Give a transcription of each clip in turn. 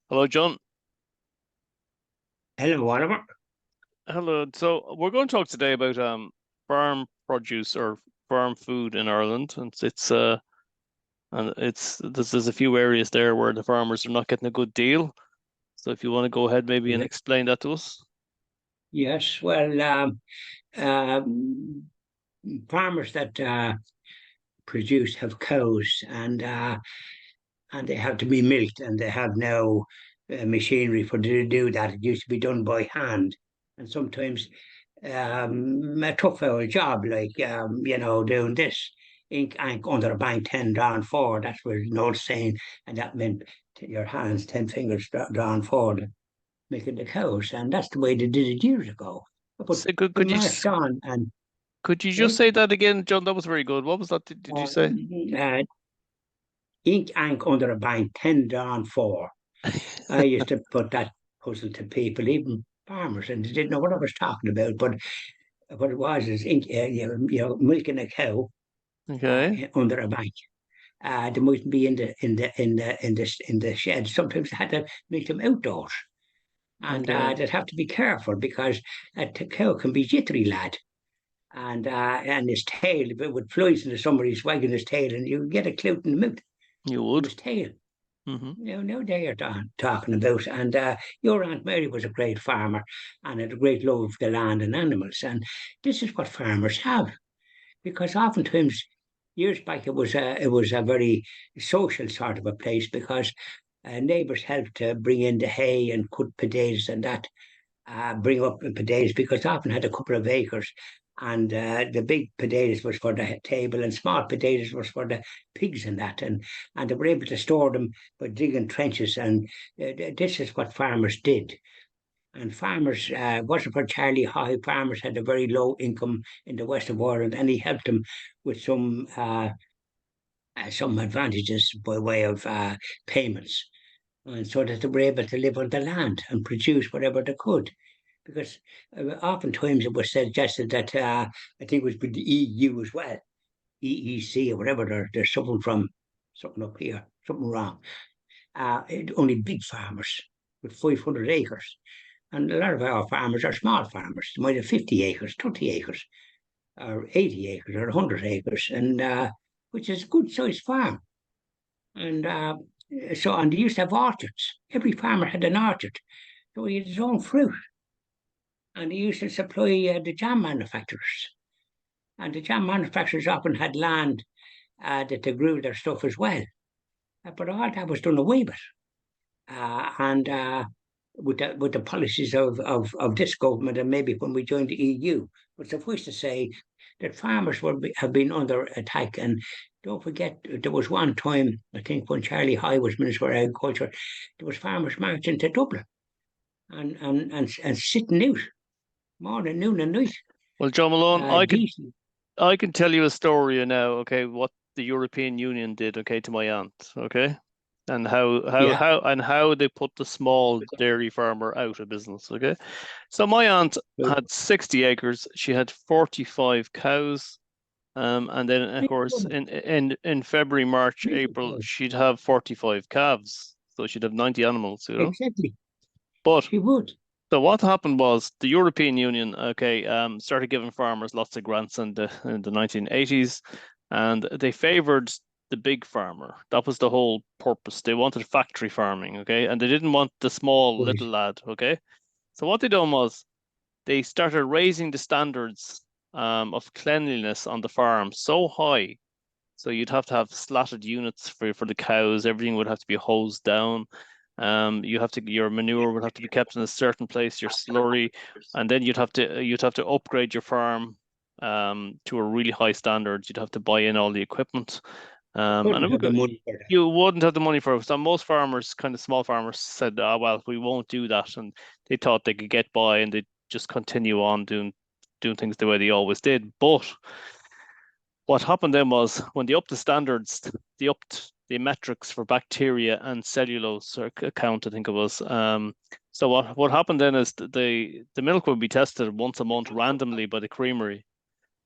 Hello, John. Hello, Oliver. Hello. So we're going to talk today about farm produce or farm food in Ireland, and there's a few areas there where the farmers are not getting a good deal. So if you want to go ahead maybe and Yeah. explain that to us. Yes, well, um, farmers that produce have cows, and they have to be milked, and they have no machinery for to do that. It used to be done by hand, and sometimes a tough old job, like doing this. Ink under a bank 10 down forward. That's what an old saying, and that meant your hands 10 fingers down forward, making the cows, and that's the way they did it years ago. But So we marched on, and could you just eh, say that again, John? That was very good. What was that? Did you uh, say? uh, ink under a bank, 10 down 4. I used to put that puzzle to people, even farmers, and they didn't know what I was talking about. But what it was is ink, milking a cow Okay. under a bank. They mightn't be in the shed. Sometimes they had to make them outdoors, and Okay. they'd have to be careful because a cow can be jittery, lad. And his tail, if it would flies in the summer, he's wagging his tail, and you get a clout in the mouth You from would. his tail. Hmm. No, they are talking about. And your Aunt Mary was a great farmer and had a great love of the land and animals. And this is what farmers have, because oftentimes years back it was a very social sort of a place because neighbours helped to bring in the hay and cut potatoes and that bring up the potatoes because I often had a couple of acres, and the big potatoes was for the table, and small potatoes was for the pigs and that, and they were able to store them by digging trenches, and this is what farmers did. And farmers, wasn't for Charlie High, farmers had a very low income in the west of Ireland, and he helped them with some advantages by way of payments, and so that they were able to live on the land and produce whatever they could. Because oftentimes it was suggested that I think it was with the EU as well, EEC or whatever, they're suffering from something up here, something wrong. Only big farmers with 500 acres. And a lot of our farmers are small farmers. They might have 50 acres, 20 acres, or 80 acres, or 100 acres, and which is a good sized farm. And and they used to have orchards. Every farmer had an orchard. So he had his own fruit. And he used to supply the jam manufacturers. And the jam manufacturers often had land that they grew their stuff as well. But all that was done away with. And with the policies of this government, and maybe when we joined the EU. But suffice to say that farmers have been under attack. And don't forget, there was one time, I think, when Charlie High was Minister of Agriculture, there was farmers marching to Dublin and sitting out morning, noon, and night. Well, John Malone, Decent. I can tell you a story now, okay, what the European Union did, okay, to my aunt, okay? And Yeah. how they put the small dairy farmer out of business, okay? So my aunt had 60 acres, she had 45 cows, and then of course in February, March, April, she'd have 45 calves. So she'd have 90 animals, you know? Exactly. But She would. so what happened was the European Union, okay, started giving farmers lots of grants in the 1980s, and they favored the big farmer. That was the whole purpose. They wanted factory farming, okay, and they didn't want the small Right. little lad, okay. So what they done was they started raising the standards of cleanliness on the farm so high. So you'd have to have slatted units for the cows. Everything would have to be hosed down. Your manure would have to be kept in a certain place, your slurry, and then you'd have to upgrade your farm to a really high standard. You'd have to buy in all the equipment. And it Couldn't would have go, the money for that. you wouldn't have the money for it. So most farmers, kind of small farmers, said, "Ah, well, we won't do that," and they thought they could get by and they just continue on doing things the way they always did. But what happened then was when they upped the standards, they upped the metrics for bacteria and cellulose count, I think it was. So what happened then is the milk would be tested once a month randomly by the creamery.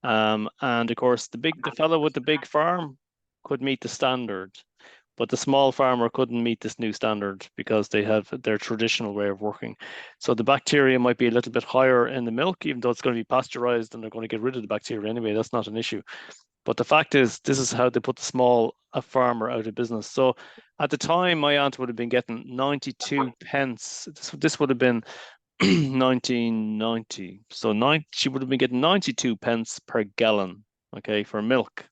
And of course the fellow with the big farm could meet the standard. but the small farmer couldn't meet this new standard because they have their traditional way of working. So the bacteria might be a little bit higher in the milk, even though it's going to be pasteurized and they're going to get rid of the bacteria anyway. That's not an issue. But the fact is, this is how they put the small farmer out of business. So at the time, my aunt would have been getting 92 pence. This would have been 1990. So she would have been getting 92 pence per gallon, okay, for milk.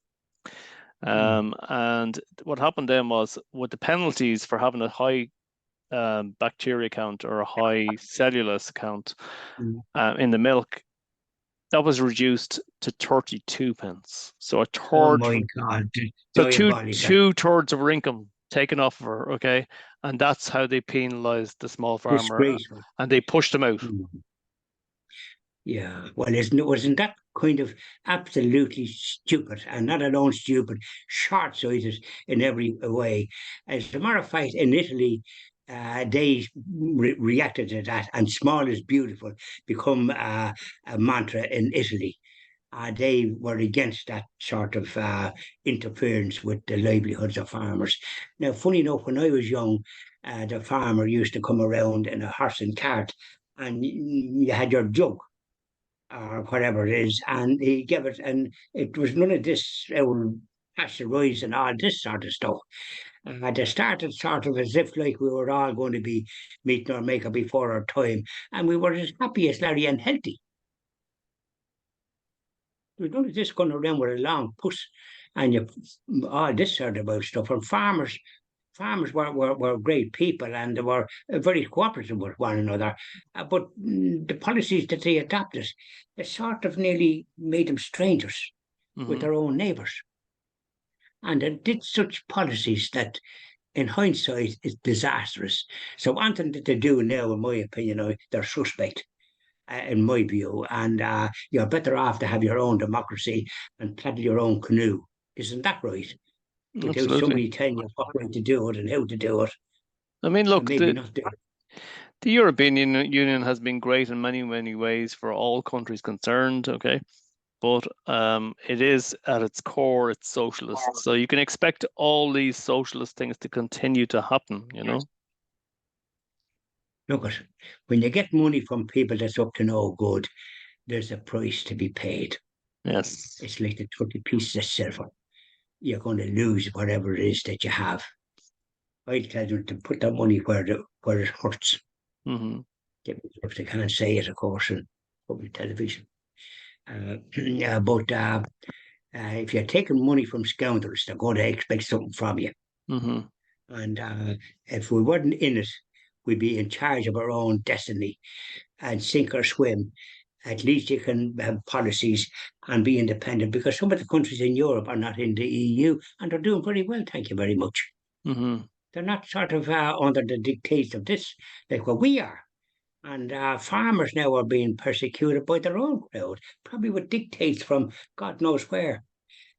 And what happened then was, with the penalties for having a high bacteria count or a high cellulose count in the milk, that was reduced to 32 pence. So a third. Oh my God. So two-thirds of her income taken off of her, okay? And that's how they penalised the small farmer. Disgraceful. And they pushed them out. Yeah, well, wasn't that kind of absolutely stupid, and not alone stupid, short-sighted in every way? As a matter of fact, in Italy, they reacted to that, and small is beautiful become a mantra in Italy. They were against that sort of interference with the livelihoods of farmers. Now, funny enough, when I was young, the farmer used to come around in a horse and cart, and you had your jug or whatever it is, and he gave it, and it was none of this pasteurised and all this sort of stuff. They started sort of as if like we were all going to be meeting our maker before our time, and we were as happy as Larry and healthy. There's none of this going around with a long puss and all this sort of stuff. And farmers were great people, and they were very cooperative with one another. But the policies that they adopted, they sort of nearly made them strangers with their own neighbours. And they did such policies that, in hindsight, is disastrous. So anything that they do now, in my opinion, they're suspect. In my view, and you're better off to have your own democracy and paddle your own canoe. Isn't that right? Without somebody telling you what way to do it and how to do it. I mean, look, the European Union has been great in many, many ways for all countries concerned, okay? But it is, at its core, it's socialist. So you can expect all these socialist things to continue to happen, you know? Look, when you get money from people that's up to no good, there's a price to be paid. Yes. It's like the 30 pieces of silver. You're going to lose whatever it is that you have. I tell them to put that money where it hurts. If they can't say it, of course, in public television. But if you're taking money from scoundrels, they're going to expect something from you. And if we weren't in it, we'd be in charge of our own destiny and sink or swim. At least you can have policies and be independent, because some of the countries in Europe are not in the EU and they're doing very well, thank you very much. They're not sort of under the dictates of this, like what we are. And farmers now are being persecuted by their own crowd, probably with dictates from God knows where.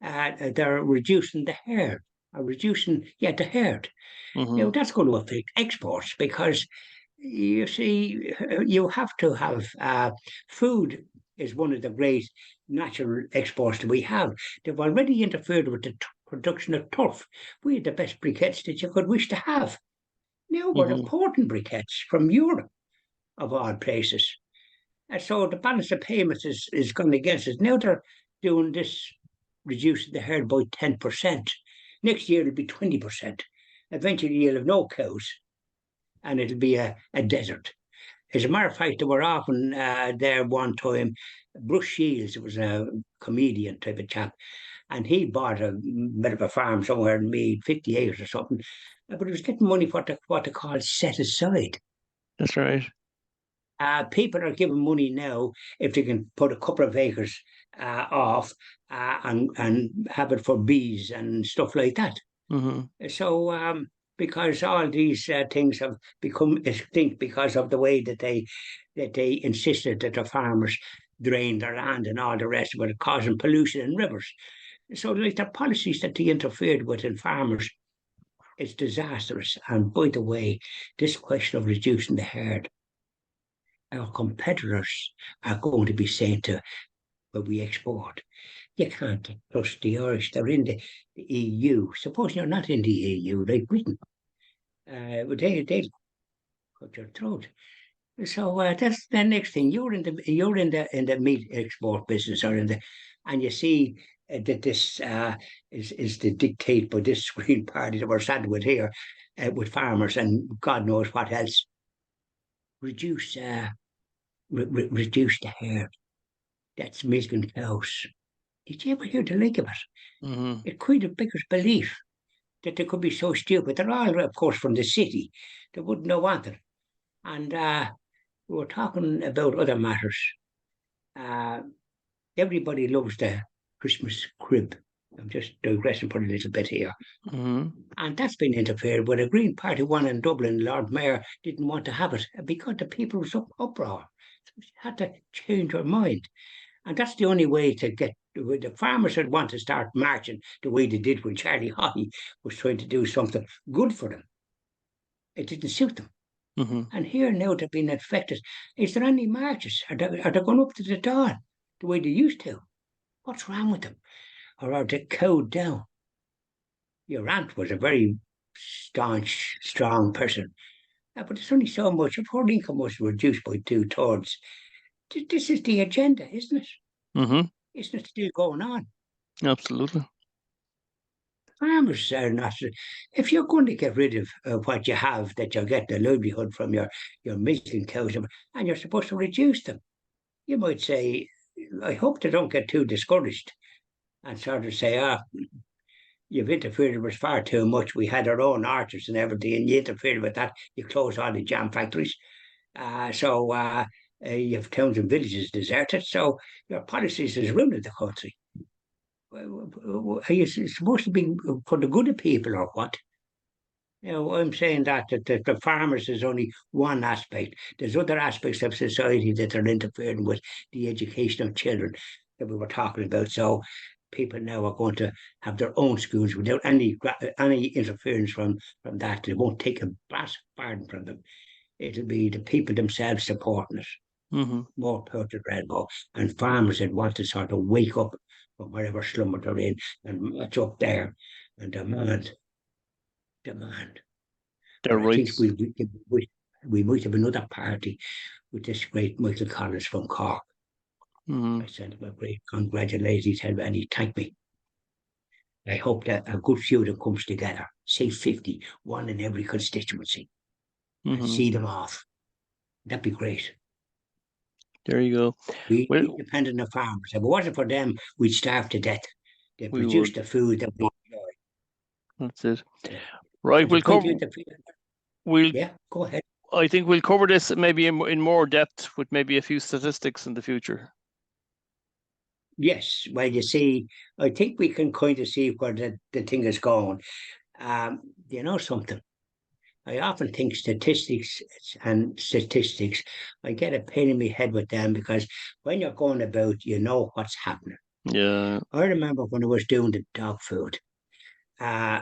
They're reducing the herd, the herd. Now, that's going to affect exports, because you see, you have to have food is one of the great natural exports that we have. They've already interfered with the production of turf. We had the best briquettes that you could wish to have. Now we're importing briquettes from Europe, of all places. And so the balance of payments is going against us. Now they're doing this, reducing the herd by 10%. Next year it'll be 20%. Eventually you'll have no cows, and it'll be a desert. As a matter of fact, there were often there one time, Bruce Shields, it was a comedian type of chap, and he bought a bit of a farm somewhere in Meath, 50 acres or something, but he was getting money for what they call set aside. That's right. People are giving money now if they can put a couple of acres off and have it for bees and stuff like that. So because all these things have become extinct because of the way that they insisted that the farmers drain their land and all the rest of it, causing pollution in rivers. So like the policies that they interfered with in farmers, it's disastrous. And by the way, this question of reducing the herd, our competitors are going to be saying to what we export, you can't trust the Irish. They're in the EU. Suppose you're not in the EU, like Britain. They'll cut your throat. So that's the next thing. You're in the meat export business, and you see that this is the dictate by this Green Party that we're starting with here, with farmers and God knows what else. Reduce reduce the herd. That's milking cows. Did you ever hear the like of it? Mm-hmm. It quite a bigger's belief that they could be so stupid. They're all, of course, from the city. They wouldn't know what it. And we were talking about other matters. Uh, Everybody loves the Christmas crib. I'm just digressing for a little bit here. Mm-hmm. And that's been interfered with. A Green Party one in Dublin, Lord Mayor didn't want to have it because the people was uproar. So she had to change her mind. And that's the only way to get the farmers that want to start marching the way they did when Charlie Haughey was trying to do something good for them. It didn't suit them. Mm-hmm. And here now they're being affected. Is there any marches? Are they going up to the dawn the way they used to? What's wrong with them? Or are they cowed down? Your aunt was a very staunch, strong person. But it's only so much. If her income was reduced by two-thirds, this is the agenda, isn't it? Mm-hmm. Isn't it still going on? Absolutely. Farmers are not. If you're going to get rid of what you have, that you're getting a livelihood from your milking cows, and you're supposed to reduce them, you might say, I hope they don't get too discouraged and sort of say, you've interfered with us far too much. We had our own orchards and everything, and you interfered with that. You closed all the jam factories. You have towns and villages deserted. So your policies is ruining the country. Are you supposed to be for the good of people or what? I'm saying that the farmers is only one aspect. There's other aspects of society that are interfering with the education of children that we were talking about. So people now are going to have their own schools without any interference from that. They won't take a pardon from them. It'll be the people themselves supporting it. Mm-hmm. More power to Redbow, and farmers that want to sort of wake up from whatever slumber they're in and march up there and demand. Their But I think rights. we might have another party with this great Michael Collins from Cork. Mm-hmm. I sent him a great congratulations and he thanked me. I hope that a good few of them comes together, say 50, one in every constituency, and Mm-hmm. see them off. That'd be great. There you go. We Well, depend on the farmers. If it wasn't for them, we'd starve to death. They we produce would. the food that we enjoy. That's it. Yeah. Right. And to We'll point cover. out the We'll. yeah, go ahead. I think we'll cover this maybe in more depth with maybe a few statistics in the future. Yes, well, you see, I think we can kind of see where the thing is going. You know something? I often think statistics, I get a pain in my head with them because when you're going about, you know what's happening. Yeah. I remember when I was doing the dog food, uh,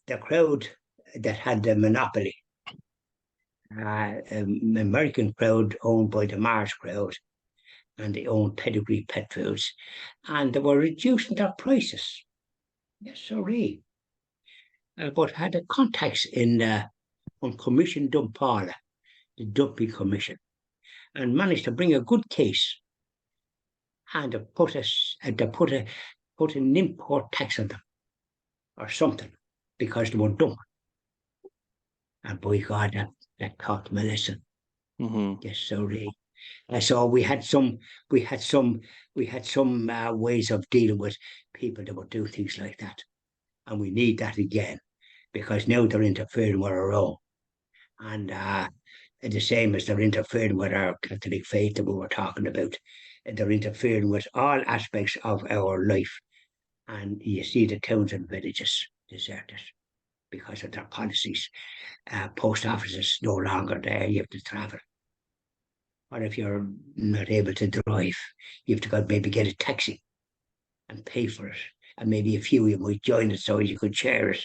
the crowd that had the monopoly, American crowd owned by the Mars crowd, and they owned Pedigree Pet Foods, and they were reducing their prices. Yes, sorry. But had a contacts on Commission Dumpala, the Dumpy Commission, and managed to bring a good case and to put an import tax on them or something because they were dumb. And by God, that taught them a lesson. Mm-hmm. Yes, sorry. So we had some ways of dealing with people that would do things like that, and we need that again because now they're interfering with our own, and the same as they're interfering with our Catholic faith that we were talking about. They're interfering with all aspects of our life, and you see the towns and villages deserted because of their policies. Post offices no longer there; you have to travel. Or if you're not able to drive, you have to go maybe get a taxi and pay for it. And maybe a few of you might join it so you could share it.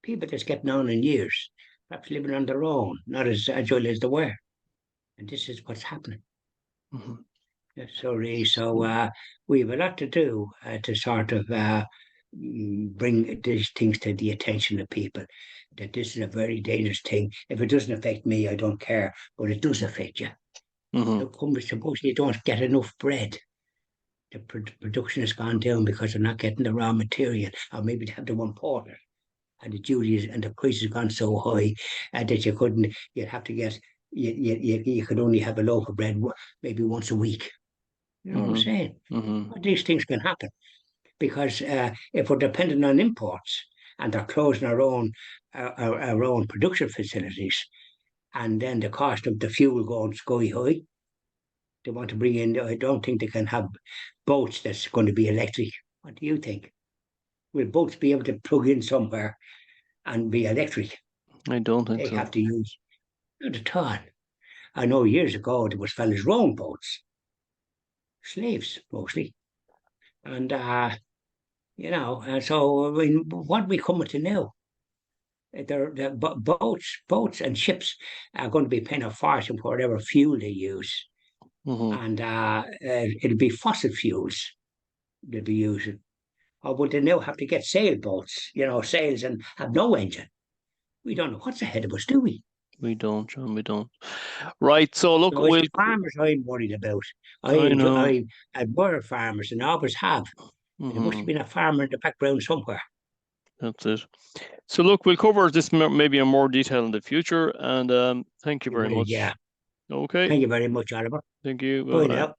People that's getting on in years, perhaps living on their own, not as agile as they were. And this is what's happening. Mm-hmm. Sorry. So we have a lot to do to sort of bring these things to the attention of people. That this is a very dangerous thing. If it doesn't affect me, I don't care, but it does affect you. Hmm. How come suppose you don't get enough bread? The production has gone down because they're not getting the raw material, or maybe they have to import it, and the duties and the price has gone so high that you couldn't. You'd have to get. You could only have a loaf of bread maybe once a week. You know what I'm Hmm. saying? Hmm. But these things can happen because if we're dependent on imports and they're closing our own production facilities, and then the cost of the fuel going sky high, they want to bring in. I don't think they can have boats that's going to be electric. What do you think? Will boats be able to plug in somewhere and be electric? I don't think They so. have to use not at all. I know years ago there was fellas rowing boats, slaves mostly, and and so I mean, what are we coming to now? Boats and ships are going to be paying a fortune for whatever fuel they use, Hmm. and it'll be fossil fuels they'll be using. Or would they now have to get sailboats, sails and have no engine? We don't know what's ahead of us, do we? We don't, John. We don't. Right. So look, So it's the farmers I'm worried about. I know. I admire farmers and always have. There must have Hmm. been a farmer in the background somewhere. That's it. So look, we'll cover this maybe in more detail in the future. And thank you You very will, yeah. much. Okay. Thank you very much, Oliver. Thank you. Bye Bye bye. now.